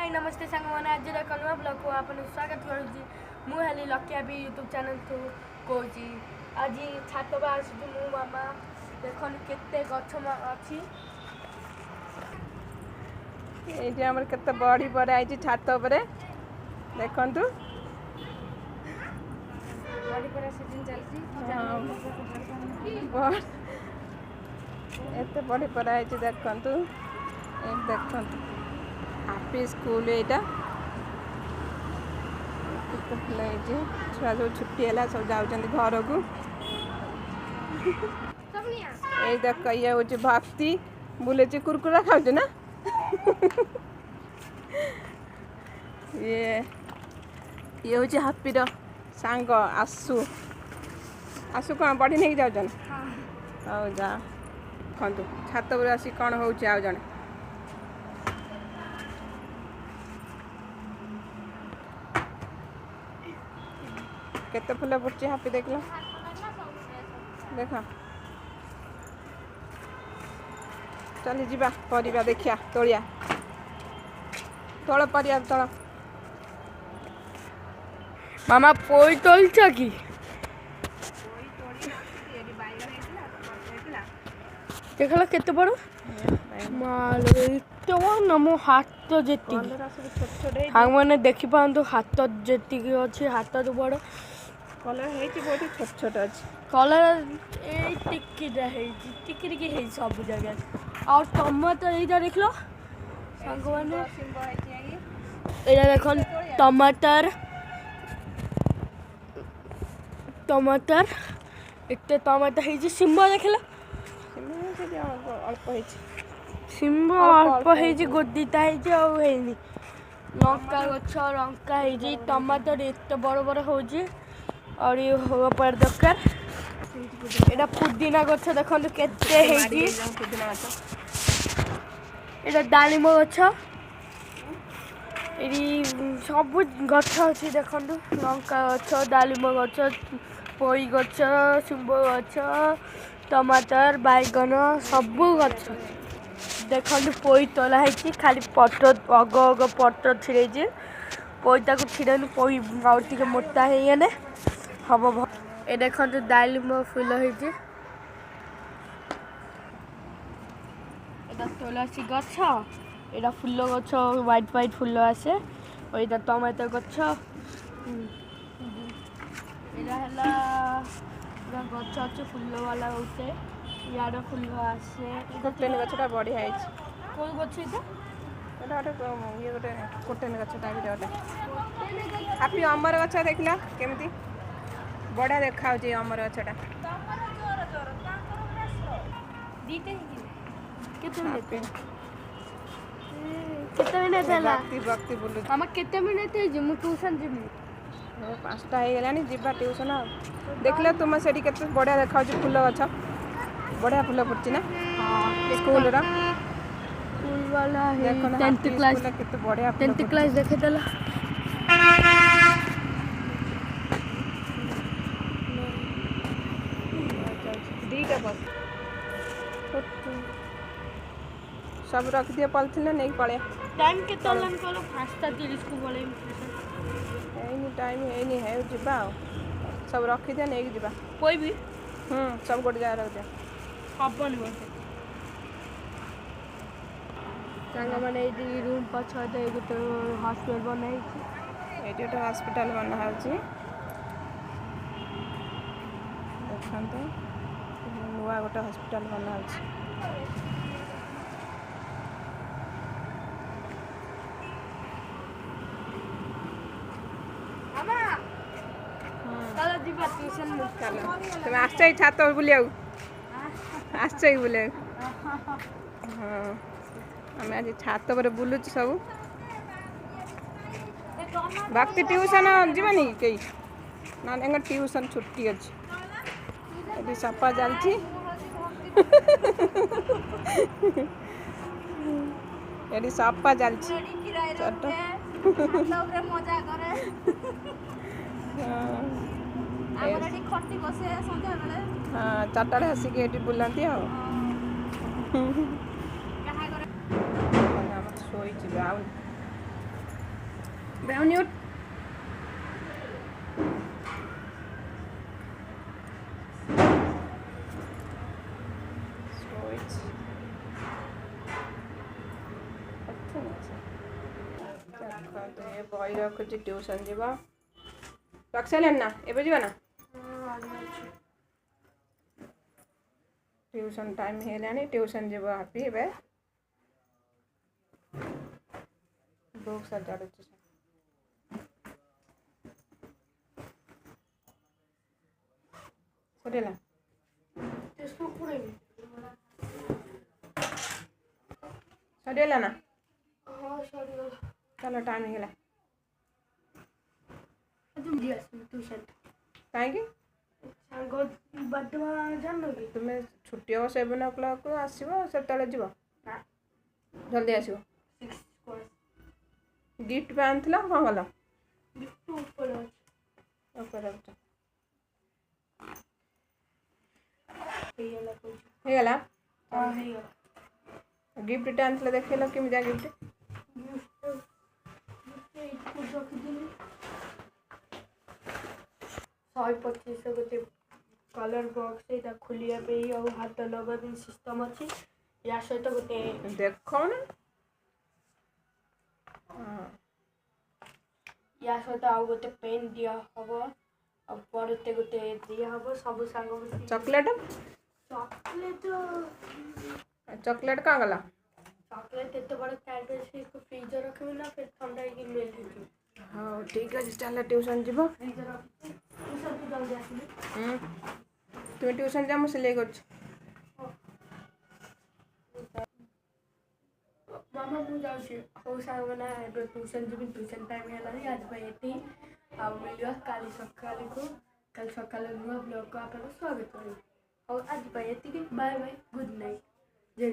हाय नमस्ते सांग मैंने आज कलवा ब्लॉग को आपन स्वागत करुँगी मुझे लकी हाबी यूट्यूब चैनल को कौच आज छात आस मु मामा देख केते गछ अच्छी ये आमर केते बड़ी बड़ा आई छात उपरे देखंतु बड़ी पर सीजन चलती एते बड़ी पर आई देखंतु देखंतु हैप्पी स्कूल एटा छुआ सब छुट्टी है सब जाऊँ घर को ये देख ये हूँ भक्ति बुले कुरकुरा खाऊ ना ये हूँ हापीर सांग आसु आसु कौन बढ़ी नहीं जाऊन हौ जा देखु छात पर आसी कौन हो जड़े केते फुल फुटची हापी देख लो देख चली जीवा परिया देखिया तोलिया तोड़ परिया तोड़ मामा पोई तोलछ कि देखला केते बड़ मालो एतो न मो हाथ जेती हां माने देखि पांतु हाथ जेती अछि हाथ तो बड़ कलर हेची बहुत छोट छोट अछि कलर ए टिकिरा हेची टिकिरी के हेई सब जगह और टमाटर एजा देख लो संग माने सिंबो हेची एजा देखन टमाटर टमाटर एते टमाटर हेची सिंबो देखला अल्प सिंबो अल्प हेची गोदीता हेची आ हेनी लंका गछ लंका हेची टमाटर एते बड़ बड़ होची और ये होगा पर दरकार एटा पुदीना गछ देखंतु केते हेची एटा डालिम गछ एरी सब गछ अछि देखंतु लंका गछ डालिम गछ पोई गछ सिंबो गछ टमाटर बैगन सब गछ देखंतु पोई तोला हेची खाली पटर अग अग पटर छिड़ेची पोई ताको छिड़ेनु पोई और टिके मोटा हेयने हम ए देखंतु डालिम फूल हेची एटा तुलसी गछ एटा फूल गछ व्हाइट व्हाइट फूल आसे और एटा टमाटर गछ एटा हला गछ अछि फूल वाला होते यार फूल आसे कोटेन गछटा बढ़िया हेची कोन गछ इता एटा ये गोटे कोटेन गछटा भी गोटे हापी अमर गछ देखला केमती बढ़िया देखा अमर गछटा केते मिनिट होला भक्ति बोलु हम केते मिनिट हे मु ट्यूशन जिमि 5टा हे गेलानी जिबा ट्यूशन देखले तुम सेठी केते बढ़िया देखा फूल गछ बढ़िया फूल फुटची ना हां स्कूल रा स्कूल वाला है 10th क्लास केते बढ़िया 10th क्लास देखे देला दीटा बस सब रख दिए पॉलिथिन नहीं पड़े टाइम के तलन करो 5:30 को बोले एनी टाइम एनी है जिबा सब रख दिए नहीं जिबा कोई भी सब गोटे जगह रख दिया हबन बोलते संग माने ई रूम पछा दे गोटे हॉस्पिटल बनाई छी एटी तो हॉस्पिटल बना होची देखंतो नुआ गोटे हॉस्पिटल बना होची मामा चलो जीवा ट्यूशन में चलो तुम आछै छात पर बुलियाउ आछै बुले हां हम आज छात पर बुलु सब भक्ति ट्यूशन जीवानी कई ना एंग ट्यूशन छुट्टी अच्छी अभी सपा चलती ये सपा चलती मजा करे हाँ 4टा आसिक बुलाती शोई ब्राउनी उठ। बही रखुची ट्यूशन जीव रख सारे ना एवं जीवा ना ट्यूशन टाइम है ट्यूशन जीव हापी ए बुक सजाड़ सरिला सरिला ना चलो टाइम है कहीं तुम्हें छुट्टी हम 7 o'clock आसो से जीव जल्दी आसो गिफ्ट पे आन कौन गल ହେଇଗଲା गिफ्ट आन देखेल केमिया गिफ्ट 125 गोटे कलर बॉक्स ये खोलिया पे और हाथ लगा भी सिस्टम अच्छी या सहित गोटे देख ना या सहित आउ गोटे पेन दिया हम और पड़ते गोटे दिया हम सब सांग चॉकलेट चॉकलेट चॉकलेट कहाँ गला चॉकलेट एत बड़ कैडबरी को फ्रिज रखबी ना फिर ठंडा ही मिल हाँ ठीक है चल ट्यूशन जीव फ्रिज रखी ट्यूशन को जल्दी आसली तुम ट्यूशन जा मुझे लेकर मामा मुझे जाऊँ हौ सांग ना ट्यूशन जी ट्यूशन टाइम है आज ये आ मिल काली सकाल को कल सकाल नुआ ब्लॉग को आप स्वागत करें और आज ये बाय बाय गुड नाइट जय